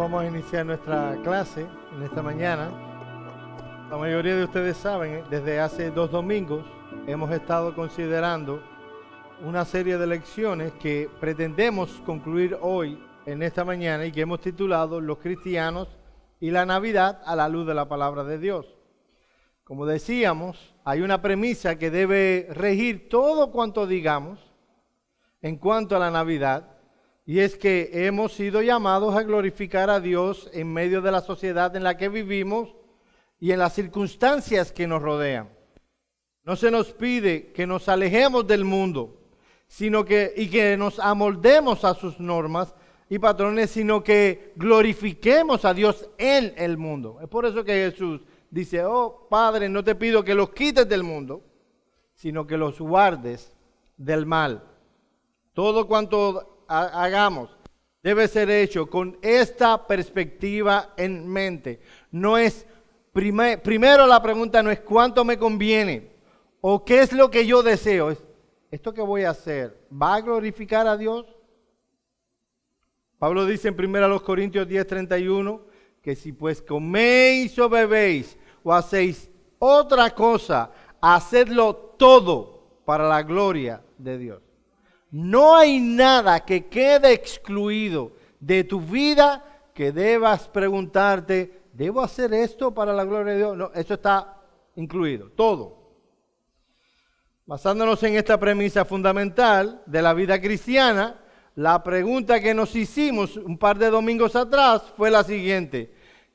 vamos a iniciar nuestra clase en esta mañana. La mayoría de ustedes saben, desde hace 2 domingos hemos estado considerando una serie de lecciones que pretendemos concluir hoy en esta mañana y que hemos titulado Los cristianos y la Navidad a la luz de la palabra de Dios. Como decíamos, hay una premisa que debe regir todo cuanto digamos en cuanto a la Navidad, y es que hemos sido llamados a glorificar a Dios en medio de la sociedad en la que vivimos y en las circunstancias que nos rodean. No se nos pide que nos alejemos del mundo, y que nos amoldemos a sus normas y patrones, sino que glorifiquemos a Dios en el mundo. Es por eso que Jesús dice: oh Padre, no te pido que los quites del mundo, sino que los guardes del mal. Todo cuanto hagamos debe ser hecho con esta perspectiva en mente. No es primero la pregunta no es cuánto me conviene o qué es lo que yo deseo. Es esto que voy a hacer, ¿va a glorificar a Dios? Pablo dice en 1 Corintios 10:31 que si pues coméis o bebéis o hacéis otra cosa, hacedlo todo para la gloria de Dios. No hay nada que quede excluido de tu vida que debas preguntarte: ¿debo hacer esto para la gloria de Dios? No, eso está incluido, todo. Basándonos en esta premisa fundamental de la vida cristiana, la pregunta que nos hicimos un par de domingos atrás fue la siguiente: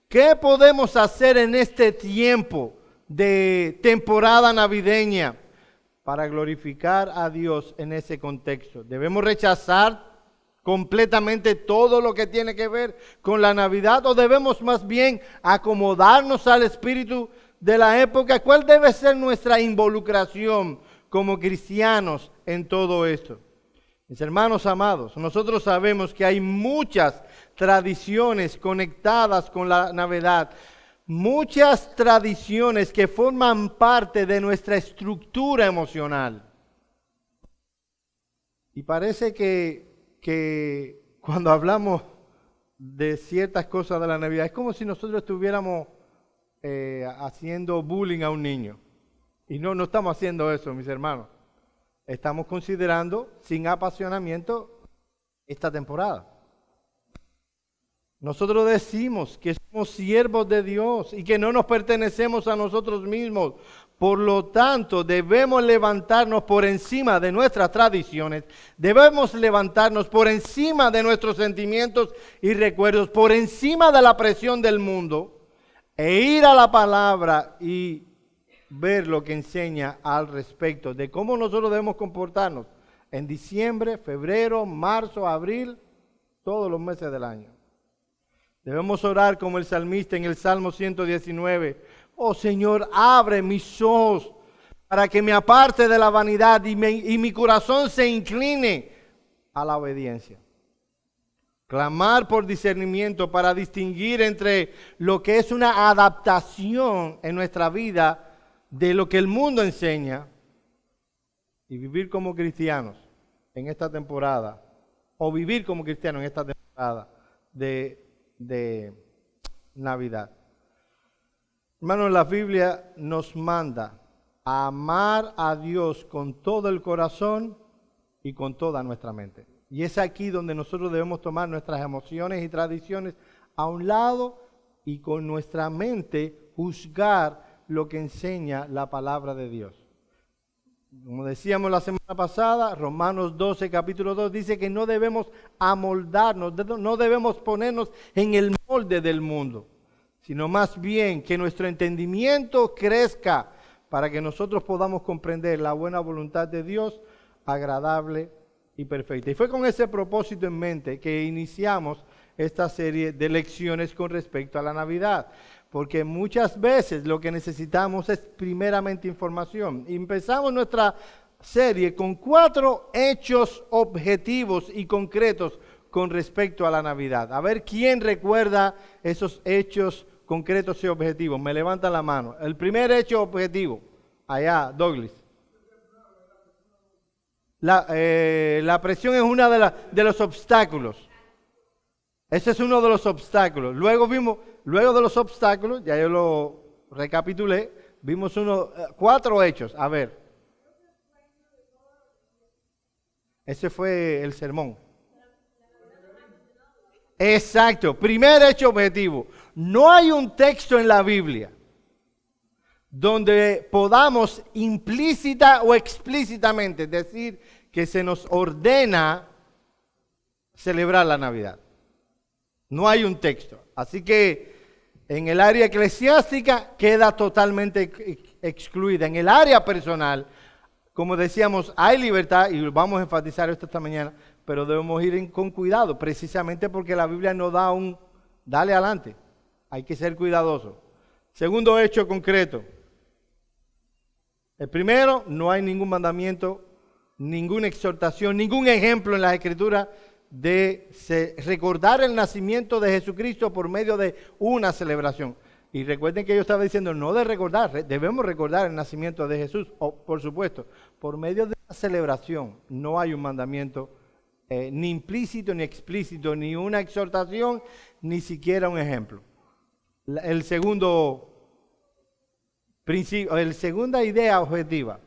¿qué podemos hacer en este tiempo de temporada navideña para glorificar a Dios en ese contexto? ¿Debemos rechazar completamente todo lo que tiene que ver con la Navidad o debemos más bien acomodarnos al espíritu de la época? ¿Cuál debe ser nuestra involucración como cristianos en todo esto? Mis hermanos amados, nosotros sabemos que hay muchas tradiciones conectadas con la Navidad, muchas tradiciones que forman parte de nuestra estructura emocional. Y parece que cuando hablamos de ciertas cosas de la Navidad, es como si nosotros estuviéramos haciendo bullying a un niño. Y no estamos haciendo eso, mis hermanos. Estamos considerando sin apasionamiento esta temporada. Nosotros decimos que somos siervos de Dios y que no nos pertenecemos a nosotros mismos. Por lo tanto, debemos levantarnos por encima de nuestras tradiciones. Debemos levantarnos por encima de nuestros sentimientos y recuerdos, por encima de la presión del mundo, e ir a la palabra y ver lo que enseña al respecto de cómo nosotros debemos comportarnos en diciembre, febrero, marzo, abril, todos los meses del año. Debemos orar como el salmista en el Salmo 119. Oh Señor, abre mis ojos para que me aparte de la vanidad y mi corazón se incline a la obediencia. Clamar por discernimiento para distinguir entre lo que es una adaptación en nuestra vida de lo que el mundo enseña y vivir como cristianos en esta temporada, o vivir como cristianos en esta temporada de Navidad. Hermanos, la Biblia nos manda a amar a Dios con todo el corazón y con toda nuestra mente. Y es aquí donde nosotros debemos tomar nuestras emociones y tradiciones a un lado y con nuestra mente juzgar lo que enseña la palabra de Dios. Como decíamos la semana pasada, Romanos 12, capítulo 2, dice que no debemos amoldarnos, no debemos ponernos en el molde del mundo, sino más bien que nuestro entendimiento crezca para que nosotros podamos comprender la buena voluntad de Dios, agradable y perfecta. Y fue con ese propósito en mente que iniciamos esta serie de lecciones con respecto a la Navidad. Porque muchas veces lo que necesitamos es primeramente información. Y empezamos nuestra serie con 4 hechos objetivos y concretos con respecto a la Navidad. A ver quién recuerda esos hechos concretos y objetivos. Me levantan la mano. El primer hecho objetivo. Allá, Douglas. La presión es uno de los obstáculos. Ese es uno de los obstáculos. Luego de los obstáculos, ya yo lo recapitulé, vimos 4 hechos. A ver. Ese fue el sermón. Exacto. Primer hecho objetivo. No hay un texto en la Biblia donde podamos implícita o explícitamente decir que se nos ordena celebrar la Navidad. No hay un texto. Así que en el área eclesiástica queda totalmente excluida. En el área personal, como decíamos, hay libertad y vamos a enfatizar esto esta mañana, pero debemos ir con cuidado, precisamente porque la Biblia nos da un dale adelante. Hay que ser cuidadosos. Segundo hecho concreto. El primero, no hay ningún mandamiento, ninguna exhortación, ningún ejemplo en las Escrituras de recordar el nacimiento de Jesucristo por medio de una celebración. Y recuerden que yo estaba diciendo no de recordar, debemos recordar el nacimiento de Jesús, por supuesto, por medio de una celebración. No hay un mandamiento ni implícito ni explícito, ni una exhortación, ni siquiera un ejemplo. El segundo principio, la segunda idea objetiva,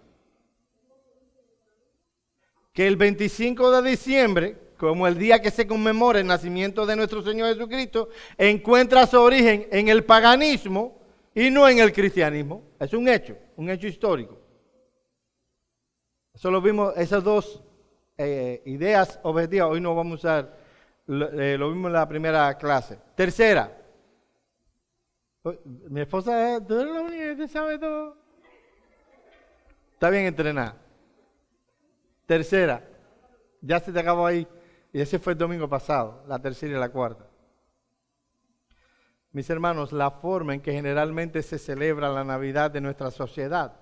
que el 25 de diciembre, como el día que se conmemora el nacimiento de nuestro Señor Jesucristo, encuentra su origen en el paganismo y no en el cristianismo. Es un hecho histórico. Eso lo vimos, esas dos ideas objetivas, hoy no vamos a usar, lo vimos en la primera clase. Tercera, mi esposa, ¿tú eres la única que te sabe todo? Está bien entrenada. Tercera, ya se te acabó ahí. Y ese fue el domingo pasado, la tercera y la cuarta. Mis hermanos, la forma en que generalmente se celebra la Navidad de nuestra sociedad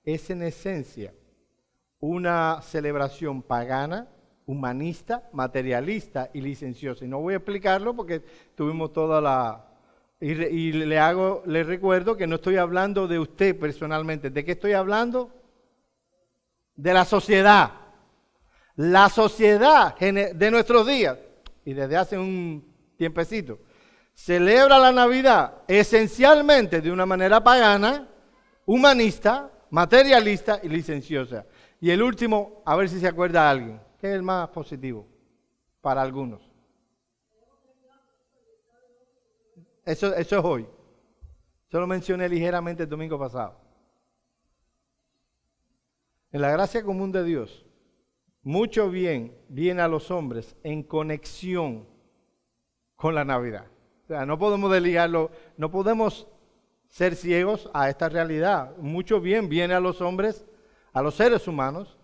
es en esencia una celebración pagana, humanista, materialista y licenciosa. Y no voy a explicarlo porque tuvimos toda la... Y le recuerdo que no estoy hablando de usted personalmente. ¿De qué estoy hablando? De la sociedad. La sociedad de nuestros días, y desde hace un tiempecito, celebra la Navidad esencialmente de una manera pagana, humanista, materialista y licenciosa. Y el último, a ver si se acuerda alguien, que es el más positivo para algunos. Eso es hoy. Yo lo mencioné ligeramente el domingo pasado. En la gracia común de Dios, mucho bien viene a los hombres en conexión con la Navidad. O sea, no podemos desligarlo, no podemos ser ciegos a esta realidad. Mucho bien viene a los hombres, a los seres humanos,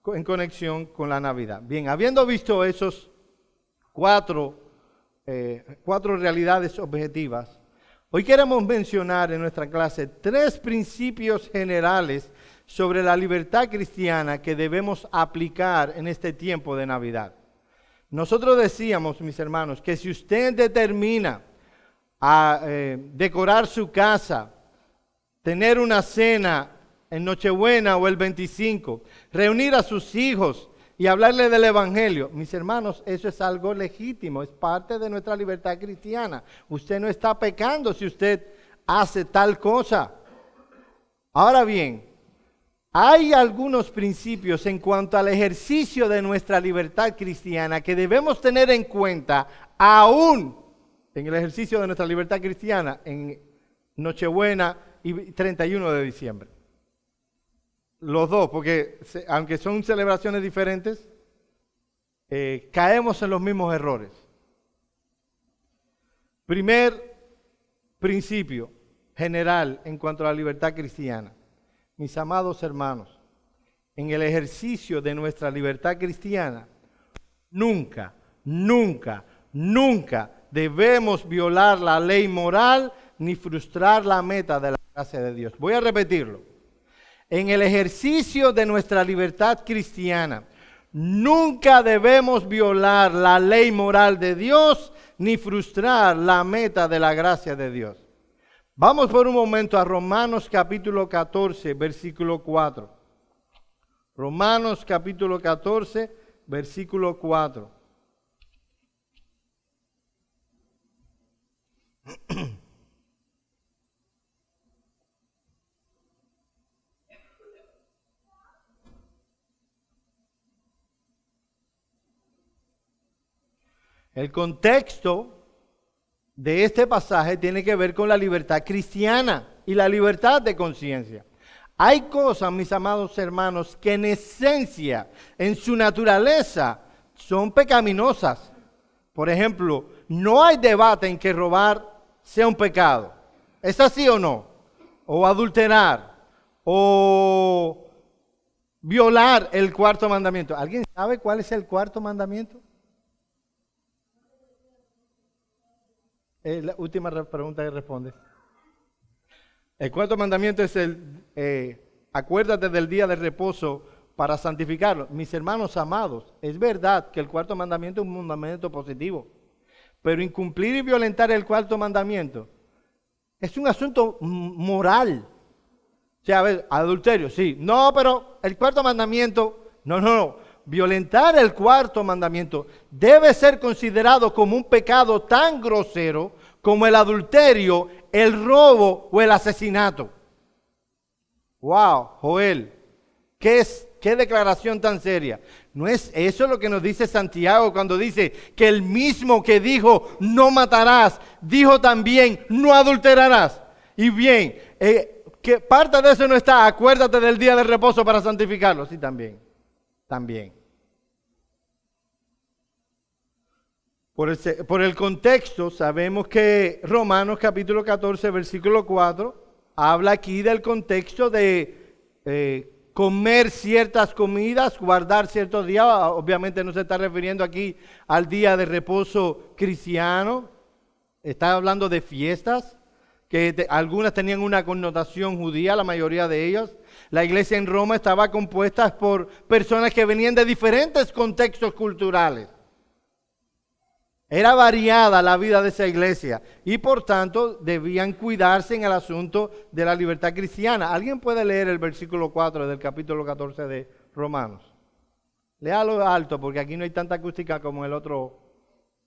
en conexión con la Navidad. Bien, habiendo visto esos cuatro realidades objetivas, hoy queremos mencionar en nuestra clase 3 principios generales sobre la libertad cristiana que debemos aplicar en este tiempo de Navidad. Nosotros decíamos, mis hermanos, que si usted determina a decorar su casa, tener una cena en Nochebuena o el 25, reunir a sus hijos y hablarle del Evangelio, mis hermanos, eso es algo legítimo, es parte de nuestra libertad cristiana. Usted no está pecando si usted hace tal cosa. Ahora bien, hay algunos principios en cuanto al ejercicio de nuestra libertad cristiana que debemos tener en cuenta aún en el ejercicio de nuestra libertad cristiana en Nochebuena y 31 de diciembre. Los dos, porque aunque son celebraciones diferentes, caemos en los mismos errores. Primer principio general en cuanto a la libertad cristiana. Mis amados hermanos, en el ejercicio de nuestra libertad cristiana, nunca debemos violar la ley moral ni frustrar la meta de la gracia de Dios. Voy a repetirlo. En el ejercicio de nuestra libertad cristiana, nunca debemos violar la ley moral de Dios ni frustrar la meta de la gracia de Dios. Vamos por un momento a Romanos capítulo 14, versículo 4. Romanos capítulo 14, versículo 4. El contexto de este pasaje tiene que ver con la libertad cristiana y la libertad de conciencia. Hay cosas, mis amados hermanos, que en esencia, en su naturaleza, son pecaminosas. Por ejemplo, no hay debate en que robar sea un pecado. ¿Es así o no? O adulterar, o violar el cuarto mandamiento. ¿Alguien sabe cuál es el cuarto mandamiento? La última pregunta que responde. El cuarto mandamiento es acuérdate del día de reposo para santificarlo. Mis hermanos amados, es verdad que el cuarto mandamiento es un mandamiento positivo, pero incumplir y violentar el cuarto mandamiento es un asunto moral. O sea, a ver, adulterio, sí. No, pero el cuarto mandamiento, no. Violentar el cuarto mandamiento debe ser considerado como un pecado tan grosero como el adulterio, el robo o el asesinato. Wow, Joel, qué declaración tan seria. ¿No es eso lo que nos dice Santiago cuando dice que el mismo que dijo no matarás, dijo también no adulterarás? Y bien, que parte de eso no está, acuérdate del día de reposo para santificarlo. Sí, también. Por el contexto, sabemos que Romanos capítulo 14, versículo 4, habla aquí del contexto de comer ciertas comidas, guardar ciertos días. Obviamente no se está refiriendo aquí al día de reposo cristiano. Está hablando de fiestas, que algunas tenían una connotación judía, la mayoría de ellas. La iglesia en Roma estaba compuesta por personas que venían de diferentes contextos culturales. Era variada la vida de esa iglesia y por tanto debían cuidarse en el asunto de la libertad cristiana. ¿Alguien puede leer el versículo 4 del capítulo 14 de Romanos? Léalo alto porque aquí no hay tanta acústica como en el otro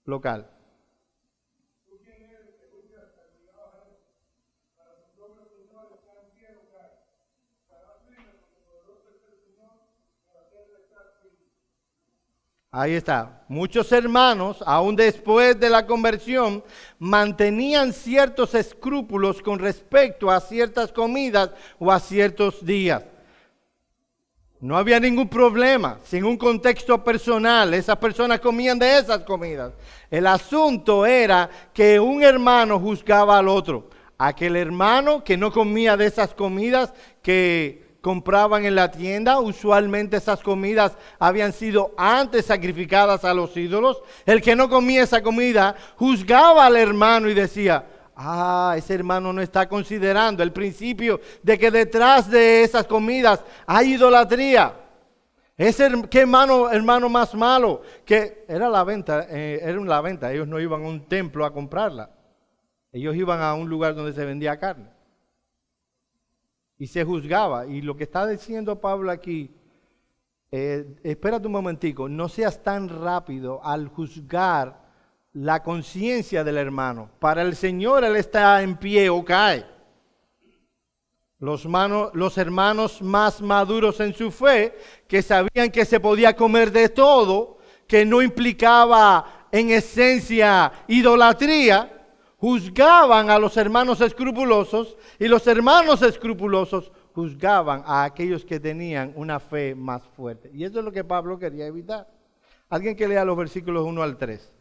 local. Ahí está. Muchos hermanos, aún después de la conversión, mantenían ciertos escrúpulos con respecto a ciertas comidas o a ciertos días. No había ningún problema, sin un contexto personal. Esas personas comían de esas comidas. El asunto era que un hermano juzgaba al otro. Aquel hermano que no comía de esas comidas que compraban en la tienda, usualmente esas comidas habían sido antes sacrificadas a los ídolos. El que no comía esa comida juzgaba al hermano y decía: ese hermano no está considerando el principio de que detrás de esas comidas hay idolatría. ¿Qué hermano más malo? Que era la venta, ellos no iban a un templo a comprarla. Ellos iban a un lugar donde se vendía carne. Y se juzgaba. Y lo que está diciendo Pablo aquí, espérate un momentico, no seas tan rápido al juzgar la conciencia del hermano. Para el Señor Él está en pie o cae. Los hermanos más maduros en su fe, que sabían que se podía comer de todo, que no implicaba en esencia idolatría, juzgaban a los hermanos escrupulosos y los hermanos escrupulosos juzgaban a aquellos que tenían una fe más fuerte. Y eso es lo que Pablo quería evitar. Alguien que lea los versículos 1 al 3.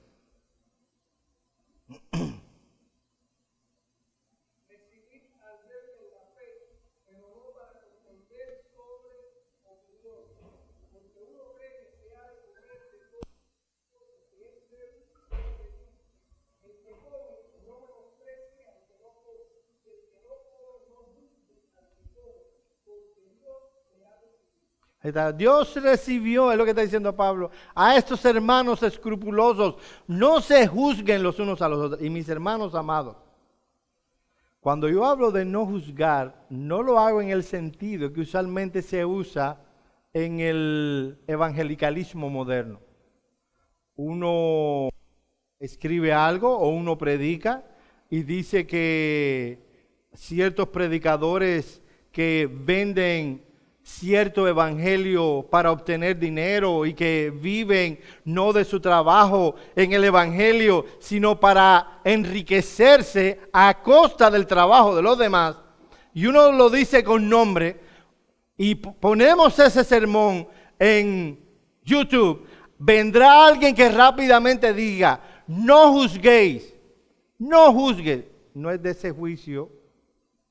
Dios recibió, es lo que está diciendo Pablo, a estos hermanos escrupulosos. No se juzguen los unos a los otros. Y mis hermanos amados, cuando yo hablo de no juzgar, no lo hago en el sentido que usualmente se usa en el evangelicalismo moderno. Uno escribe algo o uno predica y dice que ciertos predicadores que venden cierto evangelio para obtener dinero y que viven no de su trabajo en el evangelio, sino para enriquecerse a costa del trabajo de los demás, y uno lo dice con nombre, y ponemos ese sermón en YouTube, vendrá alguien que rápidamente diga, no juzguéis, no juzgues. No es de ese juicio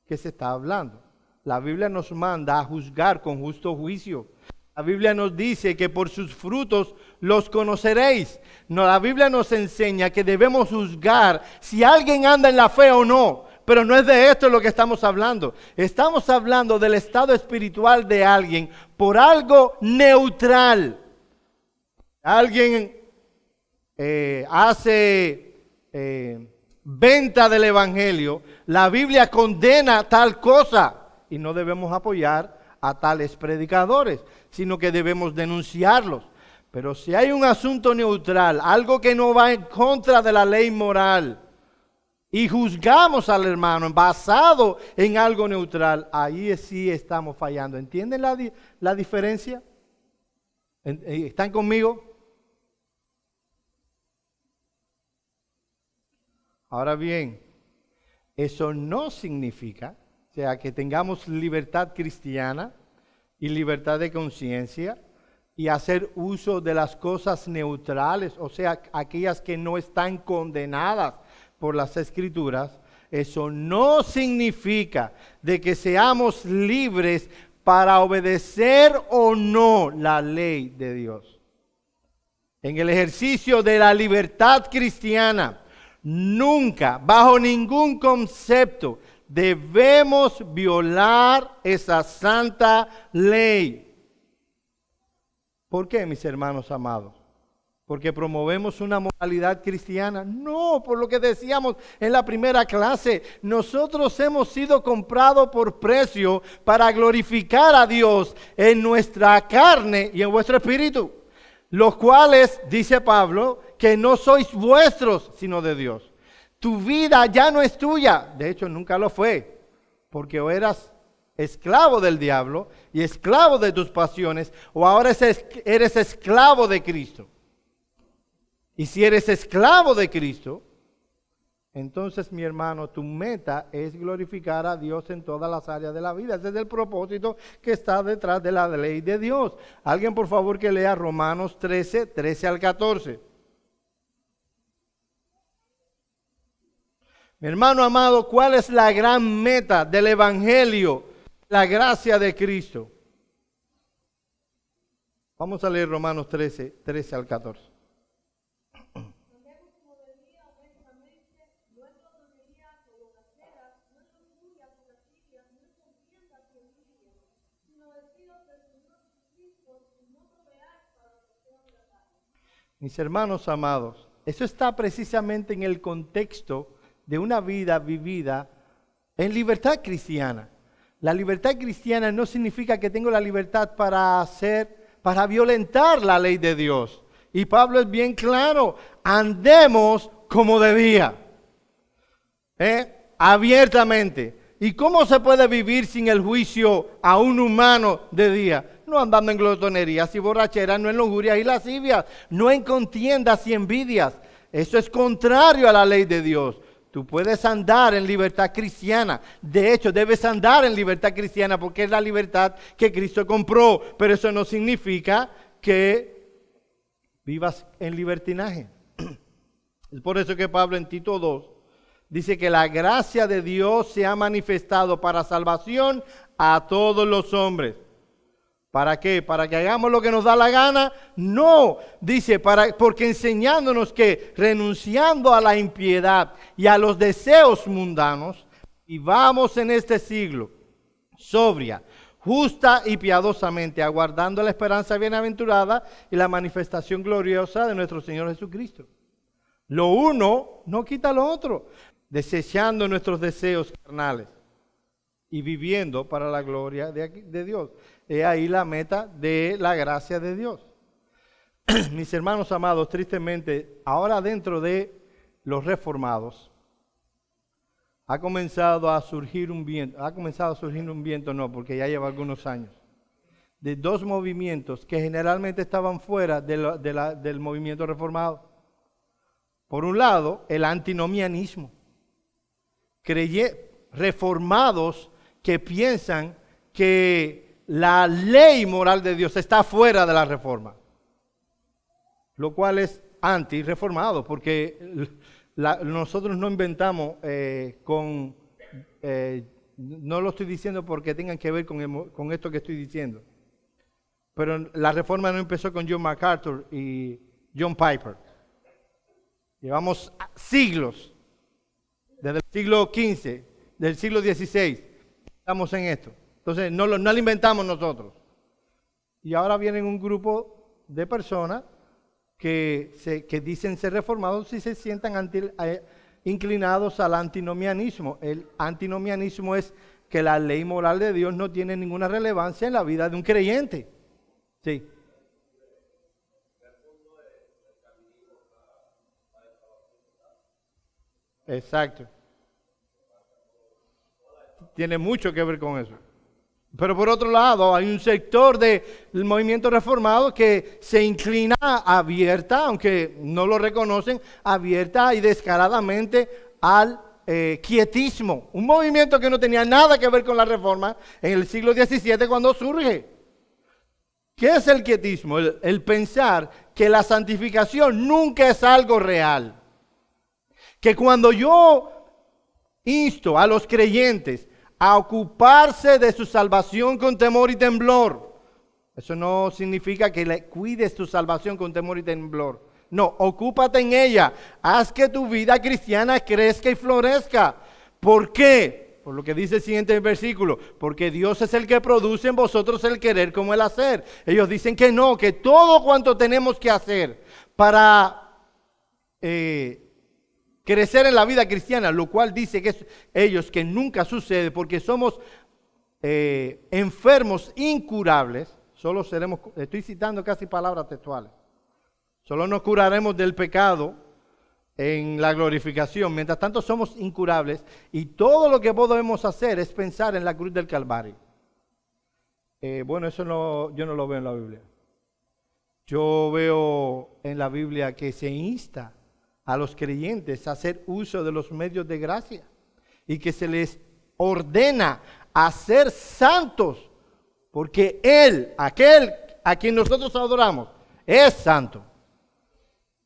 que se está hablando. La Biblia nos manda a juzgar con justo juicio. La Biblia nos dice que por sus frutos los conoceréis. No, la Biblia nos enseña que debemos juzgar si alguien anda en la fe o no. Pero no es de esto lo que estamos hablando. Estamos hablando del estado espiritual de alguien por algo neutral. Alguien hace venta del evangelio. La Biblia condena tal cosa y no debemos apoyar a tales predicadores, sino que debemos denunciarlos. Pero si hay un asunto neutral, algo que no va en contra de la ley moral, y juzgamos al hermano basado en algo neutral, ahí sí estamos fallando. ¿Entienden la diferencia? ¿Están conmigo? Ahora bien, eso no significa, o sea, que tengamos libertad cristiana y libertad de conciencia y hacer uso de las cosas neutrales, o sea, aquellas que no están condenadas por las Escrituras. Eso no significa de que seamos libres para obedecer o no la ley de Dios. En el ejercicio de la libertad cristiana, nunca, bajo ningún concepto, debemos violar esa santa ley. ¿Por qué, mis hermanos amados? ¿Porque promovemos una moralidad cristiana? No, por lo que decíamos en la primera clase, nosotros hemos sido comprados por precio para glorificar a Dios en nuestra carne y en vuestro espíritu, los cuales, dice Pablo, que no sois vuestros, sino de Dios. Tu vida ya no es tuya, de hecho nunca lo fue, porque o eras esclavo del diablo y esclavo de tus pasiones, o ahora eres esclavo de Cristo. Y si eres esclavo de Cristo, entonces, mi hermano, tu meta es glorificar a Dios en todas las áreas de la vida. Ese es el propósito que está detrás de la ley de Dios. Alguien, por favor, que lea Romanos 13, 13 al 14. Mi hermano amado, ¿cuál es la gran meta del Evangelio? La gracia de Cristo. Vamos a leer Romanos 13, 13 al 14. Mis hermanos amados, eso está precisamente en el contexto de una vida vivida en libertad cristiana. La libertad cristiana no significa que tengo la libertad para violentar la ley de Dios. Y Pablo es bien claro, andemos como debía, abiertamente. ¿Y cómo se puede vivir sin el juicio a un humano de día? No andando en glotonerías y borracheras, no en lujurias y lascivias, no en contiendas y envidias. Eso es contrario a la ley de Dios. Tú puedes andar en libertad cristiana. De hecho, debes andar en libertad cristiana porque es la libertad que Cristo compró. Pero eso no significa que vivas en libertinaje. Es por eso que Pablo en Tito 2 dice que la gracia de Dios se ha manifestado para salvación a todos los hombres. ¿Para qué? ¿Para que hagamos lo que nos da la gana? No, dice, porque enseñándonos que renunciando a la impiedad y a los deseos mundanos, vivamos en este siglo sobria, justa y piadosamente, aguardando la esperanza bienaventurada y la manifestación gloriosa de nuestro Señor Jesucristo. Lo uno no quita lo otro, desechando nuestros deseos carnales y viviendo para la gloria de Dios. Es ahí la meta de la gracia de Dios. Mis hermanos amados, tristemente, ahora dentro de los reformados, ha comenzado a surgir un viento, no, porque ya lleva algunos años, de dos movimientos que generalmente estaban fuera del movimiento reformado. Por un lado, el antinomianismo. Reformados que piensan que la ley moral de Dios está fuera de la reforma, lo cual es anti-reformado, porque nosotros no inventamos no lo estoy diciendo porque tengan que ver con esto que estoy diciendo, pero la reforma no empezó con John MacArthur y John Piper. Llevamos siglos, desde el siglo XV, del siglo XVI, estamos en esto. Entonces, no lo inventamos nosotros. Y ahora vienen un grupo de personas que dicen ser reformados y se sientan inclinados al antinomianismo. El antinomianismo es que la ley moral de Dios no tiene ninguna relevancia en la vida de un creyente. Sí. Exacto. Tiene mucho que ver con eso. Pero por otro lado, hay un sector del movimiento reformado que se inclina abierta, aunque no lo reconocen, abierta y descaradamente al quietismo. Un movimiento que no tenía nada que ver con la reforma en el siglo XVII cuando surge. ¿Qué es el quietismo? El pensar que la santificación nunca es algo real. Que cuando yo insto a los creyentes a ocuparse de su salvación con temor y temblor, eso no significa que le cuides tu salvación con temor y temblor. No, ocúpate en ella. Haz que tu vida cristiana crezca y florezca. ¿Por qué? Por lo que dice el siguiente versículo. Porque Dios es el que produce en vosotros el querer como el hacer. Ellos dicen que no, que todo cuanto tenemos que hacer para crecer en la vida cristiana, lo cual dice que ellos que nunca sucede porque somos enfermos incurables, solo seremos, estoy citando casi palabras textuales, solo nos curaremos del pecado en la glorificación, mientras tanto somos incurables y todo lo que podemos hacer es pensar en la cruz del Calvario. Bueno, eso yo no lo veo en la Biblia. Yo veo en la Biblia que se insta a los creyentes a hacer uso de los medios de gracia y que se les ordena a ser santos, porque Él, aquel a quien nosotros adoramos, es santo.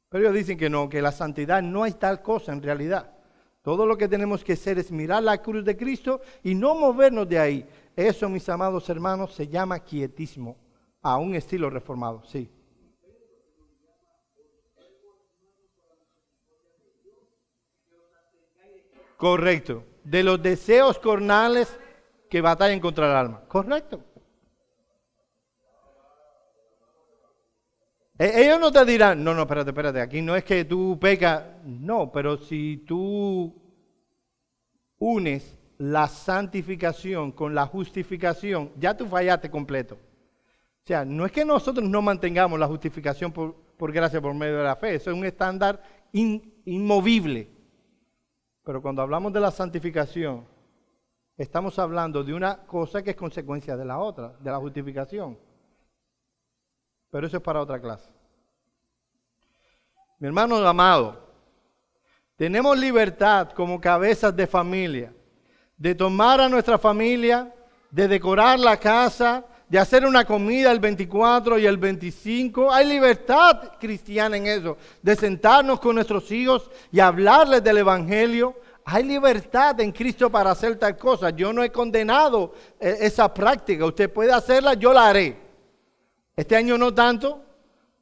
Pero ellos dicen que no, que la santidad no hay tal cosa en realidad. Todo lo que tenemos que hacer es mirar la cruz de Cristo y no movernos de ahí. Eso, mis amados hermanos, se llama quietismo, a un estilo reformado, sí. Correcto. De los deseos carnales que batallan contra el alma. Correcto. Ellos no te dirán, no, espérate, aquí no es que tú pecas. No, pero si tú unes la santificación con la justificación, ya tú fallaste completo. O sea, no es que nosotros no mantengamos la justificación por gracia por medio de la fe. Eso es un estándar inmovible. Pero cuando hablamos de la santificación, estamos hablando de una cosa que es consecuencia de la otra, de la justificación. Pero eso es para otra clase. Mi hermano amado, tenemos libertad como cabezas de familia, de tomar a nuestra familia, de decorar la casa, de hacer una comida el 24 y el 25. Hay libertad cristiana en eso, de sentarnos con nuestros hijos y hablarles del Evangelio. Hay libertad en Cristo para hacer tal cosa. Yo no he condenado esa práctica. Usted puede hacerla, yo la haré. Este año no tanto,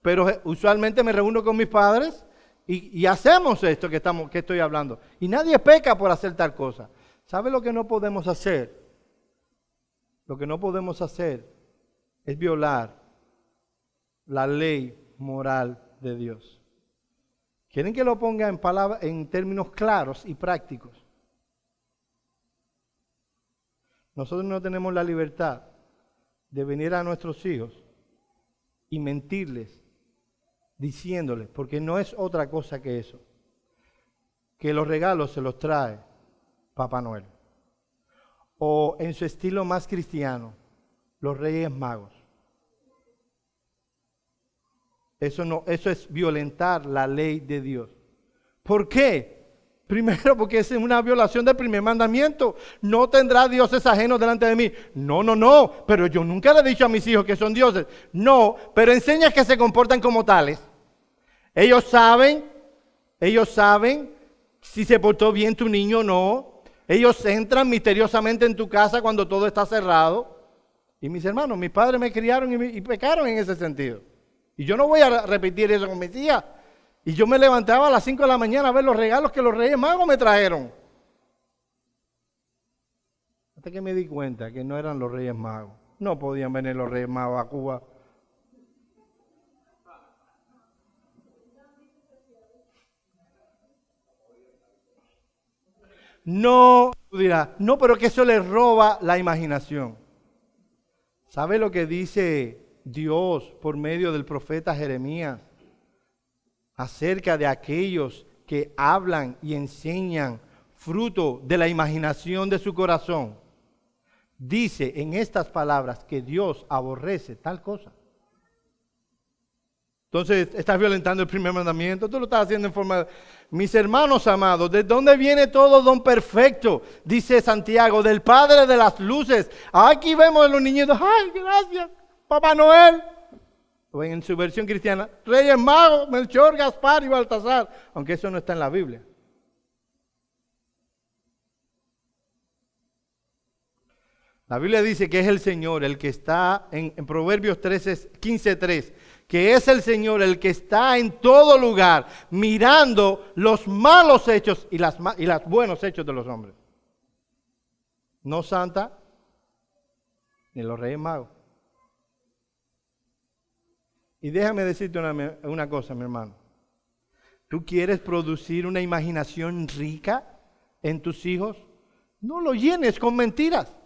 pero usualmente me reúno con mis padres y hacemos esto que estoy hablando. Y nadie peca por hacer tal cosa. ¿Sabe lo que no podemos hacer? Lo que no podemos hacer es violar la ley moral de Dios. ¿Quieren que lo ponga en términos claros y prácticos? Nosotros no tenemos la libertad de venir a nuestros hijos y mentirles, diciéndoles, porque no es otra cosa que eso, que los regalos se los trae Papá Noel. O en su estilo más cristiano, los Reyes Magos. Eso es violentar la ley de Dios. ¿Por qué? Primero, porque es una violación del primer mandamiento. No tendrá dioses ajenos delante de mí. No. Pero yo nunca le he dicho a mis hijos que son dioses. No, pero enseña que se comportan como tales. Ellos saben si se portó bien tu niño o no. Ellos entran misteriosamente en tu casa cuando todo está cerrado. Y mis hermanos, mis padres me criaron y pecaron en ese sentido. Y yo no voy a repetir eso con mis hijas. Y yo me levantaba a las 5 de la mañana a ver los regalos que los Reyes Magos me trajeron. Hasta que me di cuenta que no eran los Reyes Magos. No podían venir los Reyes Magos a Cuba. No, tú dirás, no, pero que eso les roba la imaginación. ¿Sabe lo que dice Dios por medio del profeta Jeremías acerca de aquellos que hablan y enseñan fruto de la imaginación de su corazón? Dice en estas palabras que Dios aborrece tal cosa. Entonces, estás violentando el primer mandamiento, tú lo estás haciendo en forma de... Mis hermanos amados, ¿de dónde viene todo don perfecto? Dice Santiago, del Padre de las luces. Aquí vemos a los niñitos, ¡ay, gracias, Papá Noel! O en su versión cristiana, Reyes Magos, Melchor, Gaspar y Baltasar, aunque eso no está en la Biblia. La Biblia dice que es el Señor el que está en Proverbios 15:3, que es el Señor el que está en todo lugar mirando los malos hechos y los buenos hechos de los hombres. No Santa ni los Reyes Magos. Y déjame decirte una cosa, mi hermano. ¿Tú quieres producir una imaginación rica en tus hijos? No lo llenes con mentiras.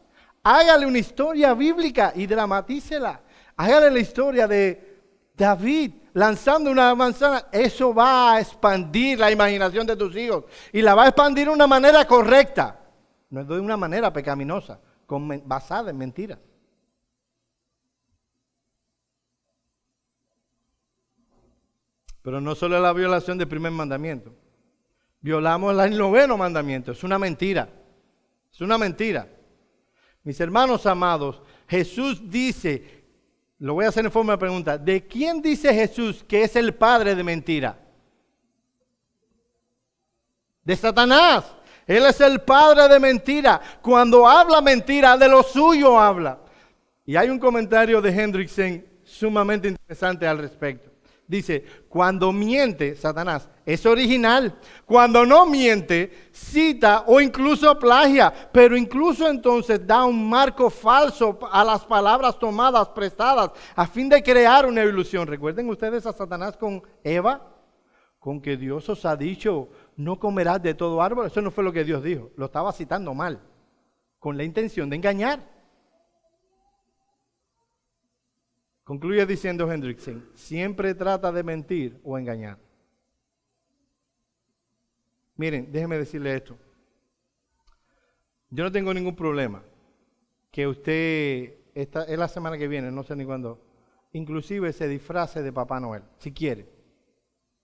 Hágale una historia bíblica y dramatícela. Hágale la historia de David lanzando una manzana. Eso va a expandir la imaginación de tus hijos. Y la va a expandir de una manera correcta. No de una manera pecaminosa, basada en mentiras. Pero no solo la violación del primer mandamiento. Violamos el 9º mandamiento. Es una mentira. Es una mentira. Mis hermanos amados, Jesús dice, lo voy a hacer en forma de pregunta, ¿de quién dice Jesús que es el padre de mentira? De Satanás. Él es el padre de mentira. Cuando habla mentira, de lo suyo habla. Y hay un comentario de Hendrickson sumamente interesante al respecto. Dice, cuando miente Satanás, es original. Cuando no miente, cita o incluso plagia. Pero incluso entonces da un marco falso a las palabras tomadas, prestadas, a fin de crear una ilusión. ¿Recuerden ustedes a Satanás con Eva? Con que Dios os ha dicho, no comerás de todo árbol. Eso no fue lo que Dios dijo. Lo estaba citando mal. Con la intención de engañar. Concluye diciendo Hendrickson, siempre trata de mentir o engañar. Miren, déjenme decirle esto. Yo no tengo ningún problema que usted, esta es la semana que viene, no sé ni cuándo, inclusive se disfrace de Papá Noel, si quiere.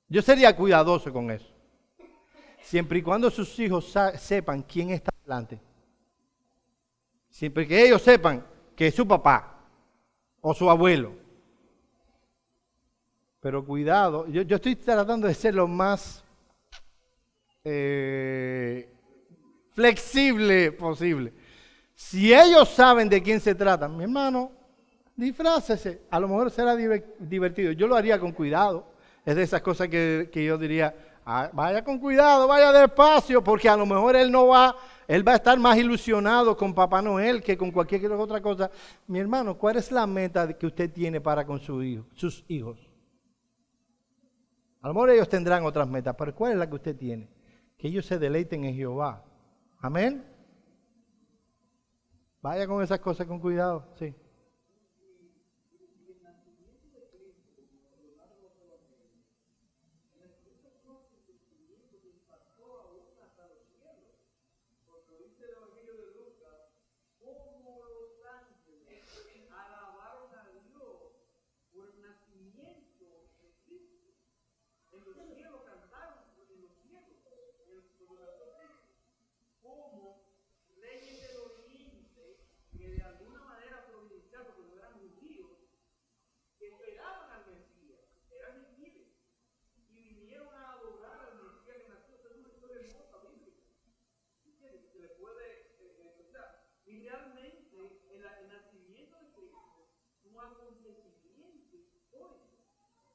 Yo sería cuidadoso con eso. Siempre y cuando sus hijos sepan quién está delante. Siempre que ellos sepan que es su papá o su abuelo. Pero cuidado, yo estoy tratando de ser lo más flexible posible. Si ellos saben de quién se trata, mi hermano, disfrácese. A lo mejor será divertido. Yo lo haría con cuidado. Es de esas cosas que yo diría, vaya con cuidado, vaya despacio, porque a lo mejor él va a estar más ilusionado con Papá Noel que con cualquier otra cosa. Mi hermano, ¿cuál es la meta que usted tiene para con sus hijos? A lo mejor ellos tendrán otras metas, pero ¿cuál es la que usted tiene? Que ellos se deleiten en Jehová. Amén. Vaya con esas cosas con cuidado, sí. en los cielos cantaron, en los cielos, cuando nació Cristo, como reyes del oriente, que de alguna manera providencial, porque no eran judíos, que esperaban al Mesías, eran gentiles, y vinieron a adorar al Mesías que nació. Esa es una historia hermosa, bíblica. ¿Entiendes? Se le puede escuchar. Y realmente el nacimiento de Cristo fue un acontecimiento histórico.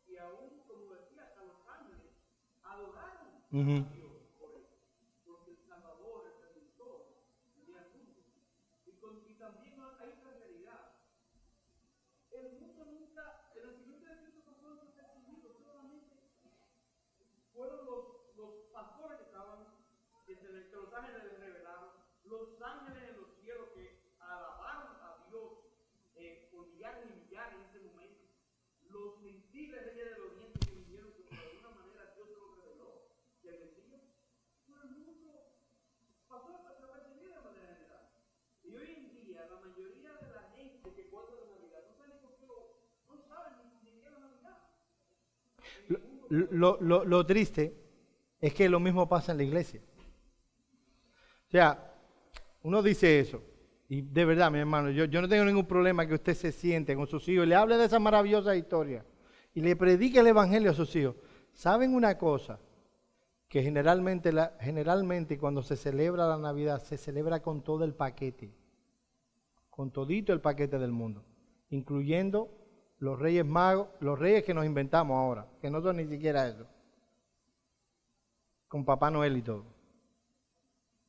Y aún, como decía, hasta los ángeles adoraron a Dios por eso. Porque el Salvador, el Redentor, venía al mundo. Y también hay otra realidad. El mundo nunca, el nacimiento de Cristo no fue un acontecimiento, solamente fueron los pastores que estaban, que los ángeles les revelaron, los ángeles en los cielos que alabaron a Dios por millares y millares en ese momento, los gentiles reyes del oriente que vinieron, que de alguna manera Dios se los reveló, que el Mesías, todo el mundo pasó desapercibido de manera general. Y hoy en día la mayoría de la gente que guarda la Navidad no saben por qué no saben ni qué es la Navidad. Lo triste es que lo mismo pasa en la iglesia. O sea, uno dice eso, y de verdad, mi hermano, yo no tengo ningún problema que usted se siente con sus hijos y le hable de esa maravillosa historia y le predique el evangelio a sus hijos. ¿Saben una cosa? Que generalmente cuando se celebra la Navidad, se celebra con todo el paquete, con todito el paquete del mundo, incluyendo los reyes magos, los reyes que nos inventamos ahora, que no son ni siquiera eso, con Papá Noel y todo.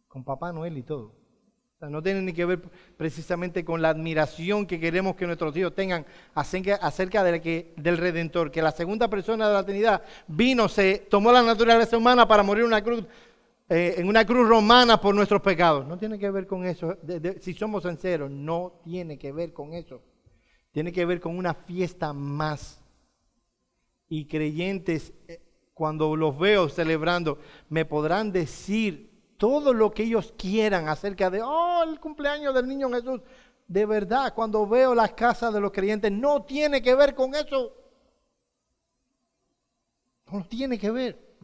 Con Papá Noel y todo. O sea, no tiene ni que ver precisamente con la admiración que queremos que nuestros hijos tengan acerca del Redentor, que la segunda persona de la Trinidad vino, se tomó la naturaleza humana para morir en una cruz romana por nuestros pecados. No tiene que ver con eso. Si somos sinceros, no tiene que ver con eso. Tiene que ver con una fiesta más. Y creyentes, cuando los veo celebrando, me podrán decir todo lo que ellos quieran acerca de, el cumpleaños del niño Jesús. De verdad, cuando veo las casas de los creyentes, no tiene que ver con eso. No tiene que ver.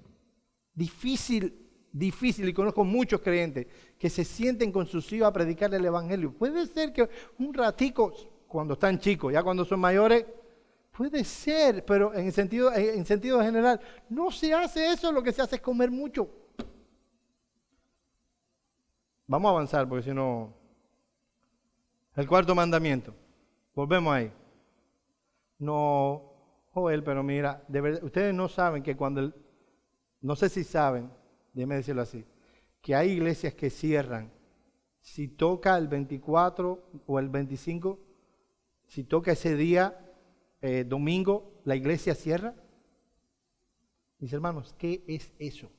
Difícil, y conozco muchos creyentes que se sienten con sus hijos a predicarle el evangelio. Puede ser que un ratico, cuando están chicos, ya cuando son mayores, puede ser, pero en sentido general, no se hace eso, lo que se hace es comer mucho. Vamos a avanzar porque si no... El cuarto mandamiento. Volvemos ahí. No, Joel, pero mira, de verdad, ustedes no saben que cuando... no sé si saben, déjenme decirlo así, que hay iglesias que cierran. Si toca el 24 o el 25, si toca ese día, domingo, la iglesia cierra. Mis hermanos, ¿qué es eso?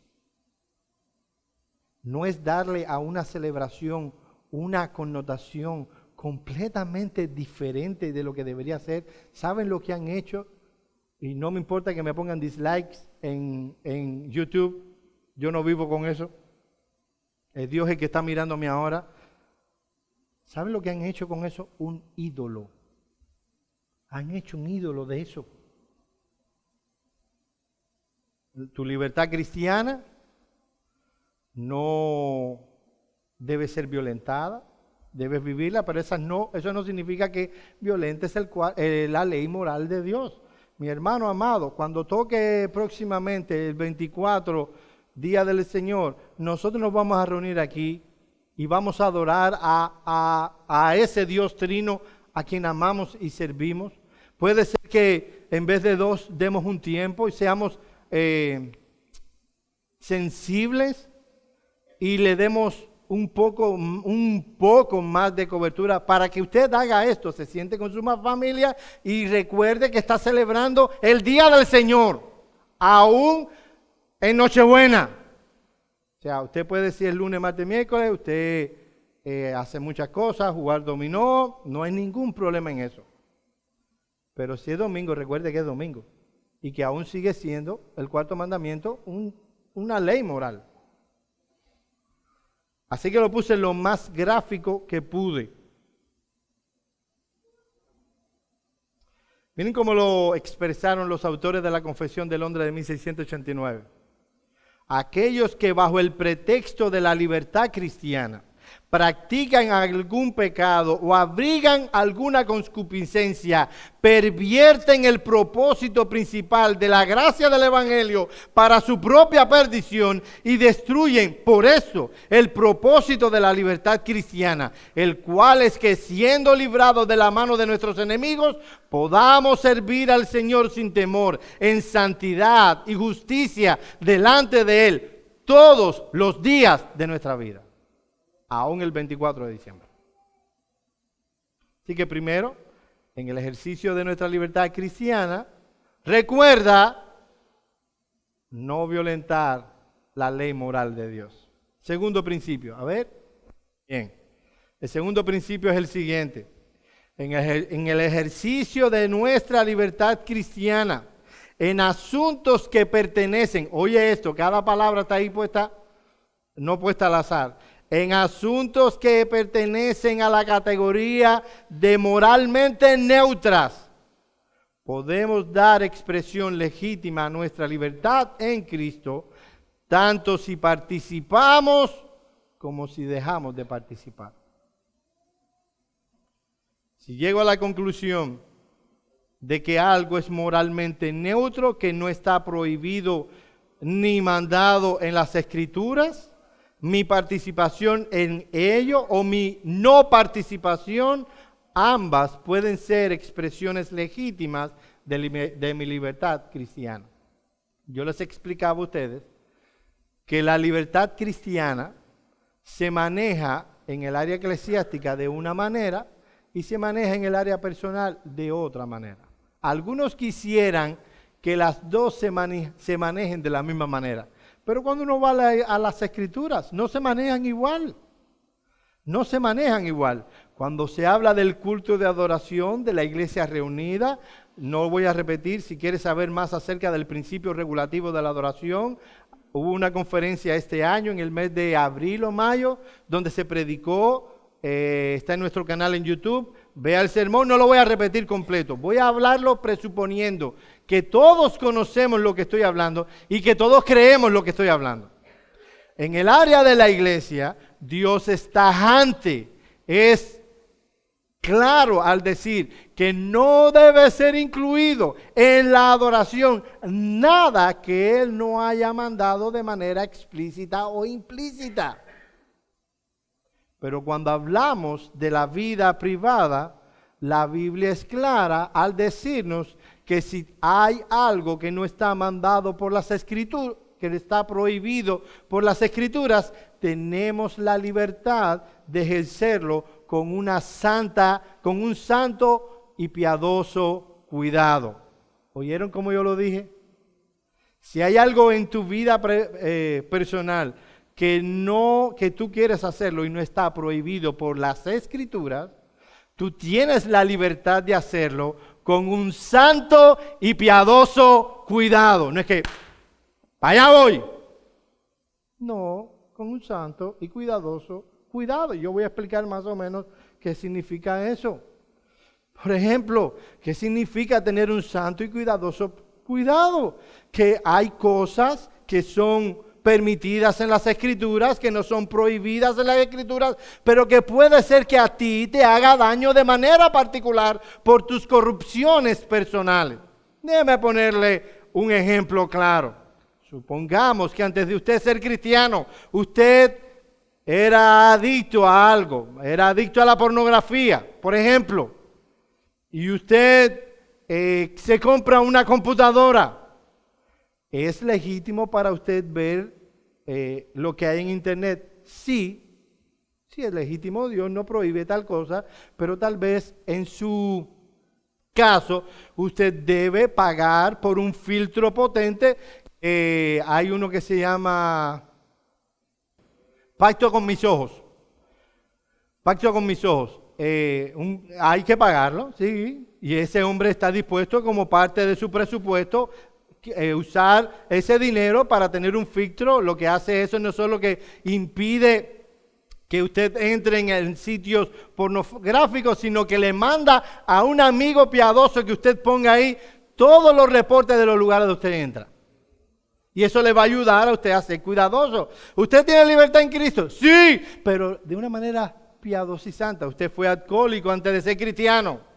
No es darle a una celebración una connotación completamente diferente de lo que debería ser. ¿Saben lo que han hecho? Y no me importa que me pongan dislikes en YouTube. Yo no vivo con eso. Es Dios el que está mirándome ahora. ¿Saben lo que han hecho con eso? Un ídolo. Han hecho un ídolo de eso. Tu libertad cristiana no debe ser violentada, debes vivirla, pero eso no significa que violentes la ley moral de Dios. Mi hermano amado, cuando toque próximamente el 24, Día del Señor, nosotros nos vamos a reunir aquí y vamos a adorar a ese Dios trino a quien amamos y servimos. Puede ser que en vez de 2 demos un tiempo y seamos sensibles y le demos un poco más de cobertura para que usted haga esto, se siente con su familia y recuerde que está celebrando el Día del Señor, aún en Nochebuena. O sea, usted puede decir el lunes, martes, miércoles, usted hace muchas cosas, jugar dominó, no hay ningún problema en eso. Pero si es domingo, recuerde que es domingo y que aún sigue siendo el cuarto mandamiento una ley moral. Así que lo puse lo más gráfico que pude. Miren cómo lo expresaron los autores de la Confesión de Londres de 1689. Aquellos que bajo el pretexto de la libertad cristiana practican algún pecado o abrigan alguna concupiscencia, pervierten el propósito principal de la gracia del Evangelio para su propia perdición y destruyen por eso el propósito de la libertad cristiana, el cual es que siendo librados de la mano de nuestros enemigos, podamos servir al Señor sin temor, en santidad y justicia delante de Él todos los días de nuestra vida. Aún el 24 de diciembre. Así que primero, en el ejercicio de nuestra libertad cristiana, recuerda no violentar la ley moral de Dios. Segundo principio, a ver. Bien. El segundo principio es el siguiente. En el ejercicio de nuestra libertad cristiana, en asuntos que pertenecen, oye esto, cada palabra está ahí puesta, no puesta al azar. En asuntos que pertenecen a la categoría de moralmente neutras, podemos dar expresión legítima a nuestra libertad en Cristo, tanto si participamos como si dejamos de participar. Si llego a la conclusión de que algo es moralmente neutro, que no está prohibido ni mandado en las Escrituras, mi participación en ello o mi no participación, ambas pueden ser expresiones legítimas de mi libertad cristiana. Yo les explicaba a ustedes que la libertad cristiana se maneja en el área eclesiástica de una manera y se maneja en el área personal de otra manera. Algunos quisieran que las dos se manejen de la misma manera. Pero cuando uno va a las Escrituras, no se manejan igual. No se manejan igual. Cuando se habla del culto de adoración de la iglesia reunida, no voy a repetir, si quieres saber más acerca del principio regulativo de la adoración, hubo una conferencia este año, en el mes de abril o mayo, donde se predicó, está en nuestro canal en YouTube, vea el sermón, no lo voy a repetir completo, voy a hablarlo presuponiendo que todos conocemos lo que estoy hablando y que todos creemos lo que estoy hablando. En el área de la iglesia, Dios es tajante, es claro al decir que no debe ser incluido en la adoración nada que Él no haya mandado de manera explícita o implícita. Pero cuando hablamos de la vida privada, la Biblia es clara al decirnos que si hay algo que no está mandado por las Escrituras, que está prohibido por las Escrituras, tenemos la libertad de ejercerlo con un santo y piadoso cuidado. ¿Oyeron cómo yo lo dije? Si hay algo en tu vida personal que tú quieres hacerlo y no está prohibido por las Escrituras, tú tienes la libertad de hacerlo con un santo y piadoso cuidado. No es que, allá voy. No, con un santo y cuidadoso cuidado. Yo voy a explicar más o menos qué significa eso. Por ejemplo, ¿qué significa tener un santo y cuidadoso cuidado? Que hay cosas que son permitidas en las Escrituras, que no son prohibidas en las Escrituras, pero que puede ser que a ti te haga daño de manera particular por tus corrupciones personales. Déjeme ponerle un ejemplo claro. Supongamos que antes de usted ser cristiano, usted era adicto a algo, era adicto a la pornografía, por ejemplo, y usted se compra una computadora. ¿Es legítimo para usted ver lo que hay en internet? Sí, sí es legítimo, Dios no prohíbe tal cosa, pero tal vez en su caso usted debe pagar por un filtro potente. Hay uno que se llama Pacto con mis ojos. Pacto con mis ojos. Hay que pagarlo, sí, y ese hombre está dispuesto como parte de su presupuesto usar ese dinero para tener un filtro. Lo que hace eso no solo que impide que usted entre en sitios pornográficos, sino que le manda a un amigo piadoso que usted ponga ahí todos los reportes de los lugares donde usted entra. Y eso le va a ayudar a usted a ser cuidadoso. ¿Usted tiene libertad en Cristo? Sí, pero de una manera piadosa y santa. Usted fue alcohólico antes de ser cristiano.